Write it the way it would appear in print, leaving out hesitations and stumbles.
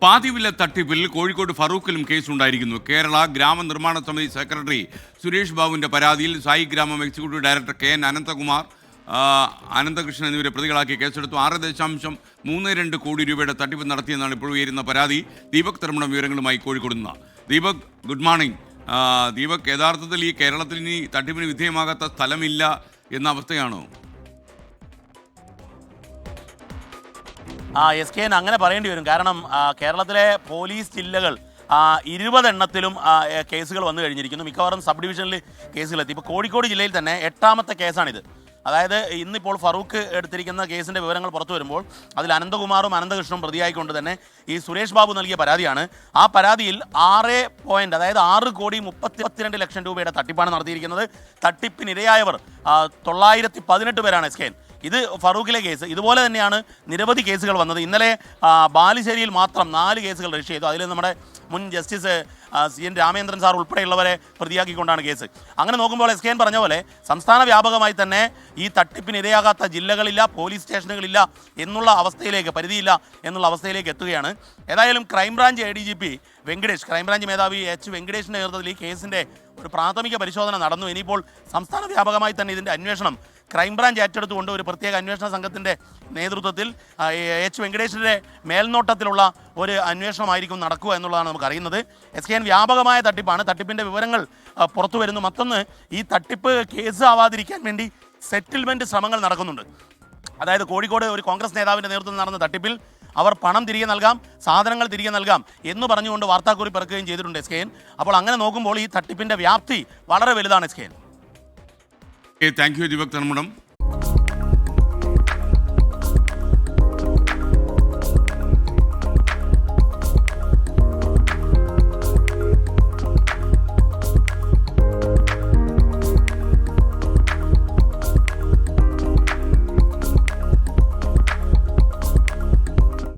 പാതിവില തട്ടിപ്പിൽ കോഴിക്കോട് ഫറൂഖിലും കേസുണ്ടായിരിക്കുന്നു. കേരള ഗ്രാമനിർമ്മാണ സമിതി സെക്രട്ടറി സുരേഷ് ബാബുവിൻ്റെ പരാതിയിൽ സായി ഗ്രാമം executive director K N Ananthakumar, Ananthakrishnan എന്നിവരെ പ്രതികളാക്കി കേസെടുത്തു. 6.32 കോടി രൂപയുടെ തട്ടിപ്പ് നടത്തിയെന്നാണ് ഇപ്പോൾ ഉയരുന്ന പരാതി. ദീപക് തർമ്മണം വിവരങ്ങളുമായി കോഴിക്കോട് നിന്ന്. Deepak, good morning. ദീപക്, യഥാർത്ഥത്തിൽ ഈ കേരളത്തിൽ ഇനി തട്ടിപ്പിന് വിധേയമാകാത്ത സ്ഥലമില്ല എന്ന അവസ്ഥയാണോ? എസ് കെ അങ്ങനെ പറയേണ്ടി വരും. കാരണം കേരളത്തിലെ പോലീസ് ജില്ലകൾ 20 എണ്ണത്തിലും കേസുകൾ വന്നു കഴിഞ്ഞിരിക്കുന്നു. മിക്കവാറും സബ് ഡിവിഷനിൽ കേസുകളെത്തി. ഇപ്പോൾ കോഴിക്കോട് ജില്ലയിൽ തന്നെ 8ാമത്തെ കേസാണിത്. അതായത് ഇന്നിപ്പോൾ ഫറൂഖ് എടുത്തിരിക്കുന്ന കേസിൻ്റെ വിവരങ്ങൾ പുറത്തു വരുമ്പോൾ അതിൽ അനന്തകുമാറും അനന്തകൃഷ്ണനും പ്രതിയായിക്കൊണ്ട് തന്നെ ഈ സുരേഷ് ബാബു നൽകിയ പരാതിയാണ്. ആ പരാതിയിൽ 6 കോടി 32 ലക്ഷം രൂപയുടെ തട്ടിപ്പാണ് നടത്തിയിരിക്കുന്നത്. തട്ടിപ്പിനിരയായവർ 918 പേരാണ്. എസ് കെ ഇത് ഫറൂഖിലെ കേസ്. ഇതുപോലെ തന്നെയാണ് നിരവധി കേസുകൾ വന്നത്. ഇന്നലെ ബാലുശ്ശേരിയിൽ മാത്രം 4 കേസുകൾ രജിസ്റ്റർ ചെയ്തു. അതിൽ നമ്മുടെ മുൻ ജസ്റ്റിസ് CN രാമേന്ദ്രൻ സാർ ഉൾപ്പെടെയുള്ളവരെ പ്രതിയാക്കിക്കൊണ്ടാണ് കേസ്. അങ്ങനെ നോക്കുമ്പോൾ എസ് കെ പറഞ്ഞ പോലെ സംസ്ഥാന വ്യാപകമായി തന്നെ ഈ തട്ടിപ്പിന് ഇരയാകാത്ത ജില്ലകളില്ല, പോലീസ് സ്റ്റേഷനുകളില്ല എന്നുള്ള അവസ്ഥയിലേക്ക്, പരിധിയില്ല എന്നുള്ള അവസ്ഥയിലേക്ക് എത്തുകയാണ്. ഏതായാലും ക്രൈംബ്രാഞ്ച് ADGP വെങ്കടേഷ്, ക്രൈംബ്രാഞ്ച് മേധാവി H വെങ്കടേഷിൻ്റെ നേതൃത്വത്തിൽ ഈ കേസിൻ്റെ ഒരു പ്രാഥമിക പരിശോധന നടന്നു. ഇനിയിപ്പോൾ സംസ്ഥാന വ്യാപകമായി തന്നെ ഇതിൻ്റെ അന്വേഷണം ക്രൈംബ്രാഞ്ച് ഏറ്റെടുത്തുകൊണ്ട് ഒരു പ്രത്യേക അന്വേഷണ സംഘത്തിൻ്റെ നേതൃത്വത്തിൽ H വെങ്കടേഷിൻ്റെ മേൽനോട്ടത്തിലുള്ള ഒരു അന്വേഷണമായിരിക്കും നടക്കുക എന്നുള്ളതാണ് നമുക്കറിയുന്നത്. എസ് കെ വ്യാപകമായ തട്ടിപ്പാണ്. തട്ടിപ്പിൻ്റെ വിവരങ്ങൾ പുറത്തു വരുന്നു. മറ്റൊന്ന്, ഈ തട്ടിപ്പ് കേസ് ആവാതിരിക്കാൻ വേണ്ടി സെറ്റിൽമെൻറ്റ് ശ്രമങ്ങൾ നടക്കുന്നുണ്ട്. അതായത് കോഴിക്കോട് ഒരു കോൺഗ്രസ് നേതാവിൻ്റെ നേതൃത്വത്തിൽ നടന്ന തട്ടിപ്പിൽ അവർ പണം തിരികെ നൽകാം, സാധനങ്ങൾ തിരികെ നൽകാം എന്ന് പറഞ്ഞുകൊണ്ട് വാർത്താക്കുറിപ്പ് ഇറക്കുകയും ചെയ്തിട്ടുണ്ട് എസ് കെ. അപ്പോൾ അങ്ങനെ നോക്കുമ്പോൾ ഈ തട്ടിപ്പിൻ്റെ വ്യാപ്തി വളരെ വലുതാണ് S K. Thank you Deepak തർമ്മണം.